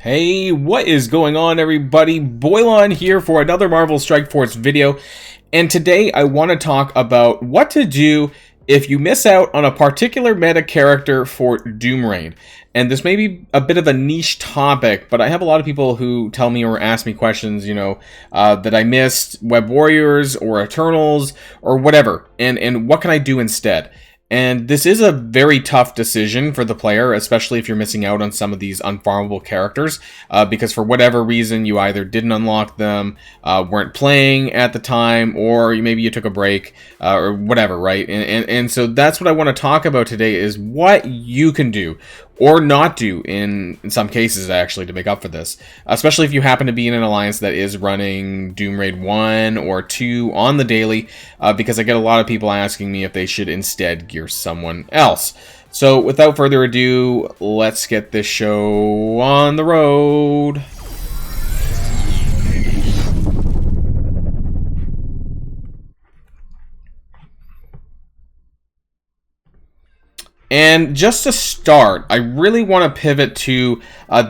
Hey, what is going on, everybody? Boilon here for another Marvel Strike Force video, and today I want to talk about what to do if you miss out on a particular meta character for Doom Raid. And this may be a bit of a niche topic, but I have a lot of people who tell me or ask me questions, that I missed Web Warriors or Eternals or whatever, and what can I do instead? And this is a very tough decision for the player, especially if you're missing out on some of these unfarmable characters, because for whatever reason you either didn't unlock them, weren't playing at the time, or maybe you took a break, or whatever, right? And so that's what I want to talk about today, is what you can do, or not do in some cases, actually, to make up for this. Especially if you happen to be in an alliance that is running Doom Raid 1 or 2 on the daily, because I get a lot of people asking me if they should instead gear someone else. So without further ado, let's get this show on the road. And just to start, I really want to pivot to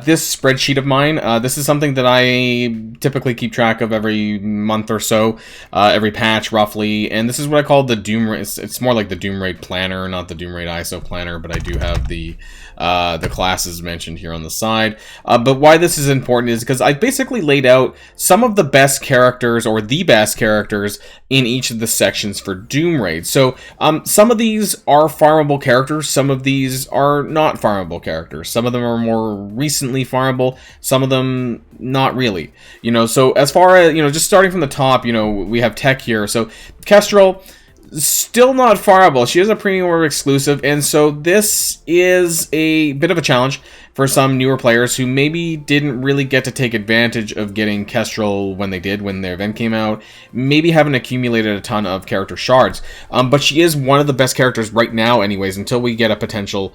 this spreadsheet of mine. This is something that I typically keep track of every month or so, every patch roughly. And this is what I call the Doom Raid. It's more like the Doom Raid Planner, not the Doom Raid ISO Planner, but I do have the classes mentioned here on the side. But why this is important is because I basically laid out some of the best characters, or the best characters, in each of the sections for Doom Raid. So some of these are farmable characters. Some of these are not farmable characters. Some of them are more recently farmable. Some of them not really. So as far as, just starting from the top, we have Tech here. So Kestrel, still not farmable. She is a premium order exclusive, and so this is a bit of a challenge for some newer players who maybe didn't really get to take advantage of getting Kestrel when they did, when their event came out, maybe haven't accumulated a ton of character shards. But she is one of the best characters right now anyways, until we get a potential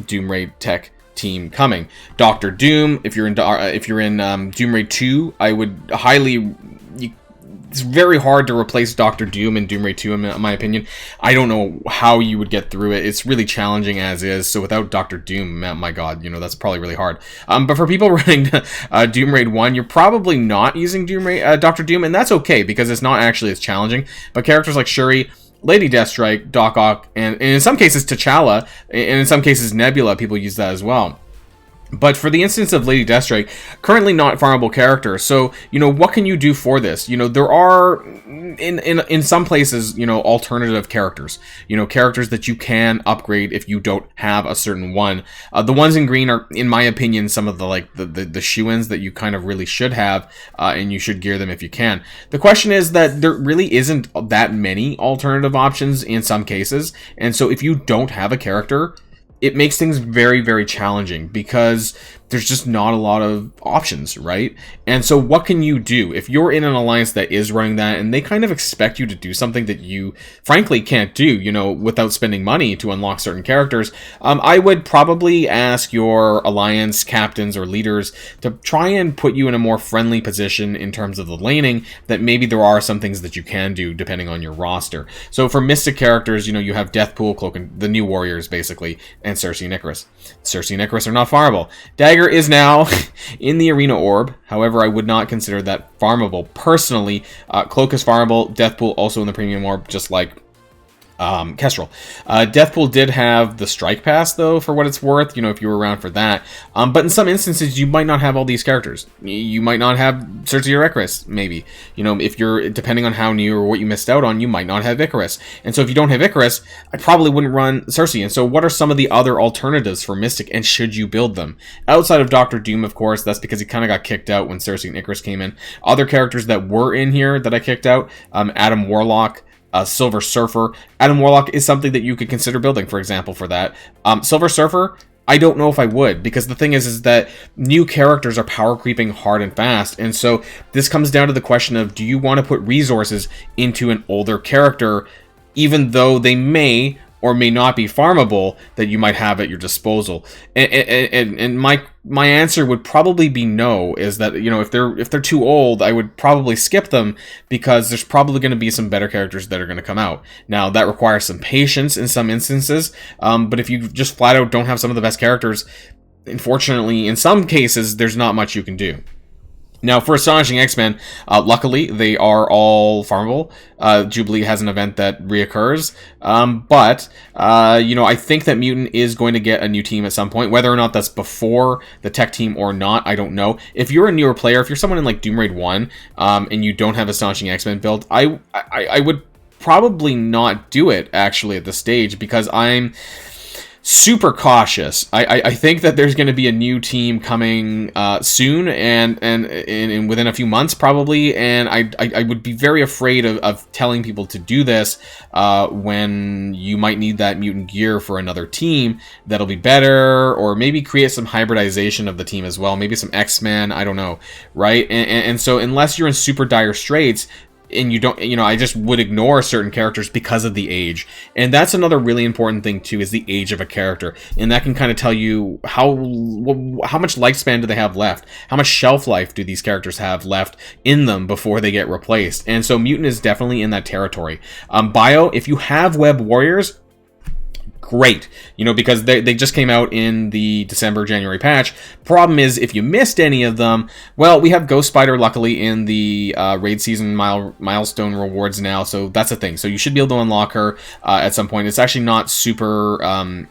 Doom Raid Tech team coming. Doctor Doom, if you're in Doom Raid 2, I would highly... It's very hard to replace Doctor Doom in Doom Raid 2, in my opinion. I don't know how you would get through it. It's really challenging as is, so without Doctor Doom, my god, that's probably really hard. But for people running Doom Raid 1, you're probably not using Doctor Doom, and that's okay, because it's not actually as challenging. But characters like Shuri, Lady Deathstrike, Doc Ock, and in some cases T'Challa, and in some cases Nebula, people use that as well. But for the instance of Lady Deathstrike, currently not farmable character, so, what can you do for this? There are, in some places, alternative characters. Characters that you can upgrade if you don't have a certain one. The ones in green are, in my opinion, some of the shoo-ins that you kind of really should have, and you should gear them if you can. The question is that there really isn't that many alternative options in some cases, and so if you don't have a character, it makes things very, very challenging, because there's just not a lot of options, right? And so what can you do if you're in an alliance that is running that, and they kind of expect you to do something that you frankly can't do, without spending money to unlock certain characters? I would probably ask your alliance captains or leaders to try and put you in a more friendly position in terms of the laning, that maybe there are some things that you can do depending on your roster. So for Mystic characters, you have Deathpool, Cloak, and the new Warriors, basically, and Cersei and Icarus. Cersei and Icarus are not farmable. Dagger is now in the Arena Orb. However, I would not consider that farmable personally. Cloak is farmable. Deathpool also in the Premium Orb, just like Kestrel. Deathpool did have the Strike Pass, though, for what it's worth, if you were around for that. But in some instances, you might not have all these characters. You might not have Cersei or Icarus, maybe. If you're, depending on how new or what you missed out on, you might not have Icarus. And so if you don't have Icarus, I probably wouldn't run Cersei. And so what are some of the other alternatives for Mystic, and should you build them? Outside of Doctor Doom, of course, that's because he kind of got kicked out when Cersei and Icarus came in. Other characters that were in here that I kicked out, Adam Warlock, Silver Surfer. Adam Warlock is something that you could consider building, for example, for that. Silver Surfer, I don't know if I would, because the thing is that new characters are power creeping hard and fast, and so this comes down to the question of, do you want to put resources into an older character, even though they may or may not be farmable, that you might have at your disposal? And my answer would probably be no, is that, if they're too old, I would probably skip them, because there's probably going to be some better characters that are going to come out. Now, that requires some patience in some instances, but if you just flat out don't have some of the best characters, unfortunately, in some cases, there's not much you can do. Now, for Astonishing X-Men, luckily, they are all farmable. Jubilee has an event that reoccurs. But I think that Mutant is going to get a new team at some point. Whether or not that's before the tech team or not, I don't know. If you're a newer player, if you're someone in, like, Doom Raid 1, and you don't have Astonishing X-Men build, I would probably not do it, actually, at this stage, because I'm super cautious. I think that there's going to be a new team coming soon, and within a few months probably, and I would be very afraid of telling people to do this when you might need that mutant gear for another team that'll be better, or maybe create some hybridization of the team as well, maybe some X-Men, I don't know, right? And so unless you're in super dire straits, and you don't, I just would ignore certain characters because of the age. And that's another really important thing too, is the age of a character. And that can kind of tell you how much lifespan do they have left? How much shelf life do these characters have left in them before they get replaced? And so Mutant is definitely in that territory. Bio, if you have Web Warriors, great, because they just came out in the December-January patch. Problem is, if you missed any of them, well, we have Ghost Spider, luckily, in the raid season milestone rewards now, so that's a thing. So you should be able to unlock her at some point. It's actually not super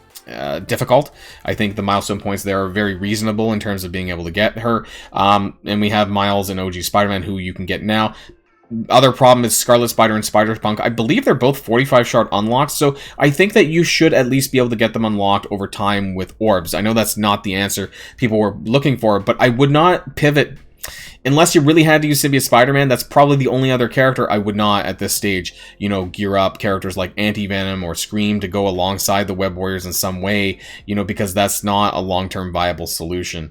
difficult. I think the milestone points there are very reasonable in terms of being able to get her. And we have Miles and OG Spider-Man, who you can get now. Other problem is Scarlet Spider and Spider-Punk. I believe they're both 45 shard unlocks, so I think that you should at least be able to get them unlocked over time with orbs. I know that's not the answer people were looking for, but I would not pivot. Unless you really had to use Symbiote Spider-Man, that's probably the only other character I would not, at this stage, gear up characters like Anti-Venom or Scream to go alongside the Web Warriors in some way, because that's not a long-term viable solution.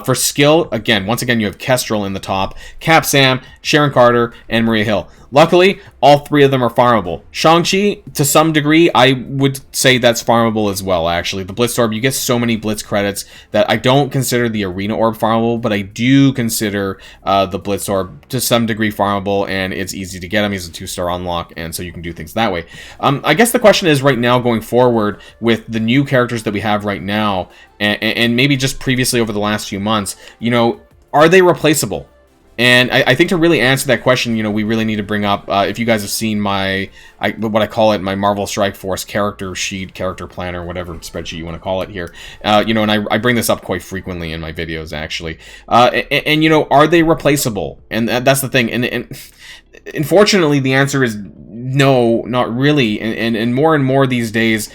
For skill, once again, you have Kestrel in the top, Cap Sam, Sharon Carter, and Maria Hill. Luckily, all three of them are farmable. Shang-Chi, to some degree, I would say that's farmable as well, actually. The Blitz Orb, you get so many Blitz credits that I don't consider the Arena Orb farmable, but I do consider the Blitz Orb to some degree farmable, and it's easy to get him. He's a 2-star unlock, and so you can do things that way. I guess the question is right now, going forward, with the new characters that we have right now, and maybe just previously over the last few months, are they replaceable? And I think to really answer that question, we really need to bring up, if you guys have seen what I call it, my Marvel Strike Force character sheet, character planner, whatever spreadsheet you want to call it here, and I bring this up quite frequently in my videos, actually. Are they replaceable? And that's the thing. And unfortunately, the answer is no, not really. And more these days,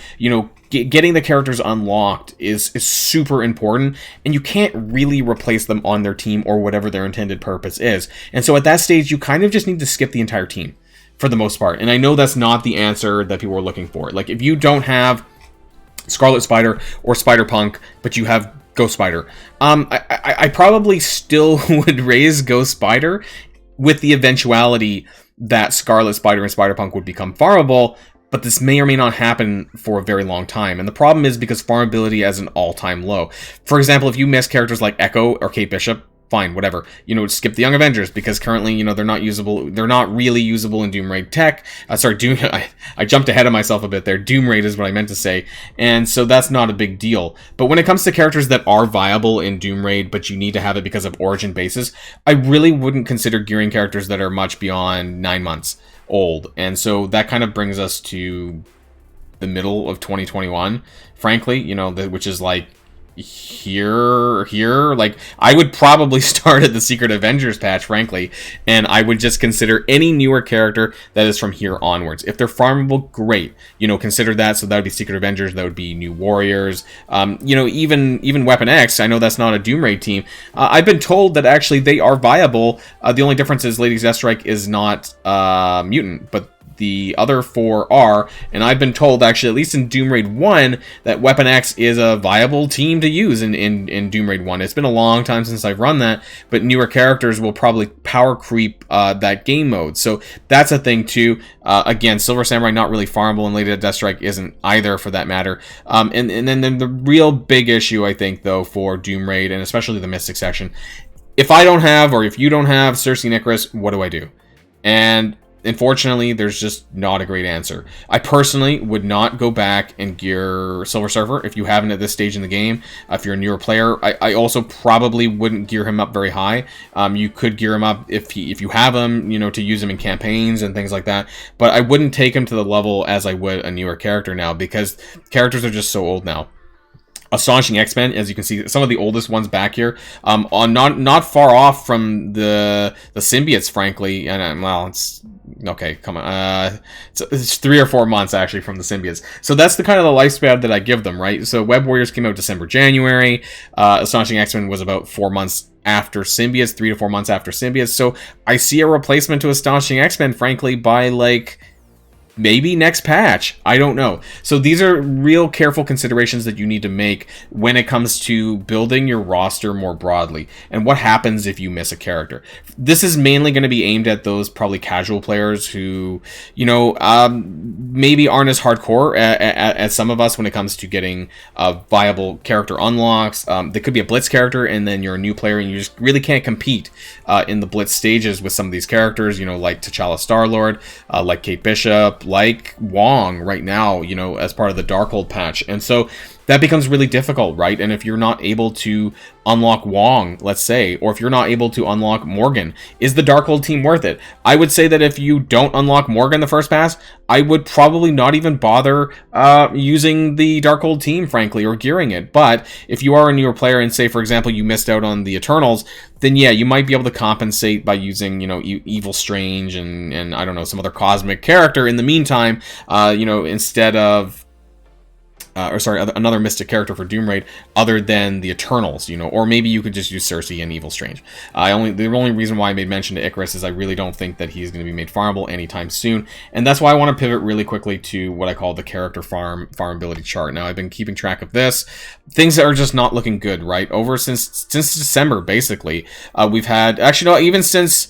getting the characters unlocked is super important, and you can't really replace them on their team or whatever their intended purpose is. And so at that stage, you kind of just need to skip the entire team for the most part. And I know that's not the answer that people were looking for. Like, if you don't have Scarlet Spider or Spider-Punk, but you have Ghost Spider, I probably still would raise Ghost Spider with the eventuality that Scarlet Spider and Spider-Punk would become farmable, but this may or may not happen for a very long time. And the problem is because farmability is an all-time low. For example, if you miss characters like Echo or Kate Bishop, fine, whatever. Skip the Young Avengers, because currently, they're not usable. They're not really usable in Doom Raid tech. I jumped ahead of myself a bit there. Doom Raid is what I meant to say. And so that's not a big deal. But when it comes to characters that are viable in Doom Raid, but you need to have it because of origin basis, I really wouldn't consider gearing characters that are much beyond 9 months old. And so that kind of brings us to the middle of 2021, frankly, which is like here, like, I would probably start at the Secret Avengers patch, frankly, and I would just consider any newer character that is from here onwards. If they're farmable, great, consider that. So that would be Secret Avengers, that would be New Warriors, even Weapon X. I know that's not a Doom Raid team. I've been told that actually they are viable. The only difference is Lady Deathstrike is not mutant, but the other 4 are, and I've been told, actually, at least in Doom Raid 1, that Weapon X is a viable team to use in Doom Raid 1. It's been a long time since I've run that, but newer characters will probably power creep that game mode. So that's a thing, too. Again, Silver Samurai not really farmable, and Lady Deathstrike isn't either, for that matter. And then the real big issue, I think, though, for Doom Raid, and especially the Mystic section, if I don't have, or if you don't have Cersei and Icarus, what do I do? And Unfortunately, there's just not a great answer. I personally would not go back and gear Silver Surfer if you haven't at this stage in the game. If you're a newer player, I also probably wouldn't gear him up very high. You could gear him up if you have him, you know, to use him in campaigns and things like that. But I wouldn't take him to the level as I would a newer character now, because characters are just so old now. Astonishing X-Men, as you can see, some of the oldest ones back here, on not far off from the symbiotes, frankly. And well, it's okay. Come on, it's 3 or 4 months actually from the symbiotes. So that's the kind of the lifespan that I give them, right? So Web Warriors came out December, January. Astonishing X-Men was about 4 months after symbiotes, 3 to 4 months after symbiotes. So I see a replacement to Astonishing X-Men, frankly, by like maybe next patch. I don't know. So these are real careful considerations that you need to make when it comes to building your roster more broadly. And what happens if you miss a character? This is mainly going to be aimed at those probably casual players who, you know, maybe aren't as hardcore as some of us when it comes to getting viable character unlocks. There could be a Blitz character and then you're a new player and you just really can't compete in the Blitz stages with some of these characters, you know, like T'Challa Star-Lord, like Kate Bishop, like Wong right now, you know, as part of the Darkhold patch. And so that becomes really difficult, right? And if you're not able to unlock Wong, let's say, or if you're not able to unlock Morgan, is the Darkhold team worth it? I would say that if you don't unlock Morgan the first pass, I would probably not even bother using the Darkhold team, frankly, or gearing it. But if you are a newer player and say, for example, you missed out on the Eternals, then yeah, you might be able to compensate by using, you know, Evil Strange and I don't know, some other cosmic character in the meantime, you know, instead of another mystic character for Doom Raid other than the Eternals, you know, or maybe you could just use Cersei and Evil Strange. The only reason why I made mention to Icarus is I really don't think that he's going to be made farmable anytime soon, and that's why I want to pivot really quickly to what I call the character farmability chart. Now, I've been keeping track of this. Things that are just not looking good, right? Over since December, basically, we've had, actually, no, even since,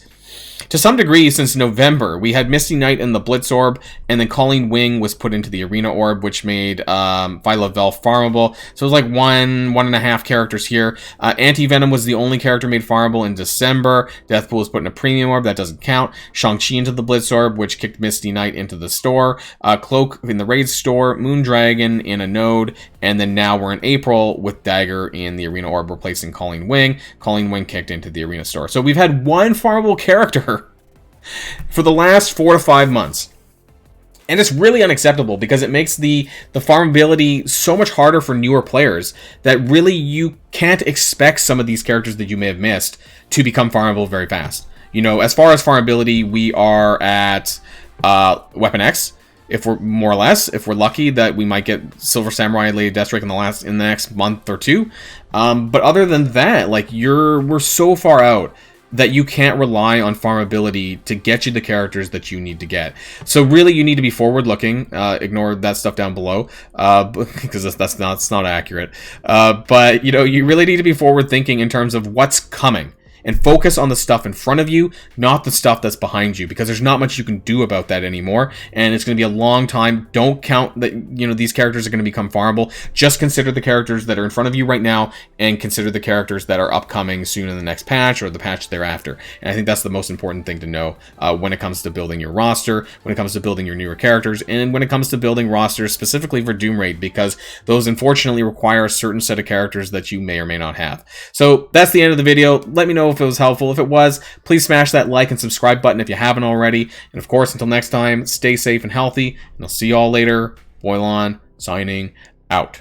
to some degree, since November, we had Misty Knight in the Blitz Orb, and then Colleen Wing was put into the Arena Orb, which made Viola Vel farmable. So it was like one and a half characters here. Anti-Venom was the only character made farmable in December. Deathpool was put in a Premium Orb, that doesn't count. Shang-Chi into the Blitz Orb, which kicked Misty Knight into the store. Cloak in the Raid store, Moondragon in a node, and then now we're in April with Dagger in the Arena Orb replacing Colleen Wing. Colleen Wing kicked into the Arena store. So we've had one farmable character for the last 4 to 5 months. And it's really unacceptable because it makes the farmability so much harder for newer players that really you can't expect some of these characters that you may have missed to become farmable very fast. You know, as far as farmability, we are at Weapon X. If we're more or less, if we're lucky that we might get Silver Samurai, Lady Deathstrike in the next month or two. But other than that, like we're so far out that you can't rely on farmability to get you the characters that you need to get. So really, you need to be forward-looking. Ignore that stuff down below, because that's not accurate. But you know, you really need to be forward-thinking in terms of what's coming. And focus on the stuff in front of you, not the stuff that's behind you, because there's not much you can do about that anymore, and it's going to be a long time. Don't count that, you know, these characters are going to become farmable. Just consider the characters that are in front of you right now, and consider the characters that are upcoming soon in the next patch or the patch thereafter. And I think that's the most important thing to know when it comes to building your roster, when it comes to building your newer characters, and when it comes to building rosters specifically for Doom Raid, because those unfortunately require a certain set of characters that you may or may not have. So that's the end of the video. Let me know if it was helpful. If it was, please smash that like and subscribe button if you haven't already. And of course, until next time, stay safe and healthy, and I'll see you all later. Boilon, signing out.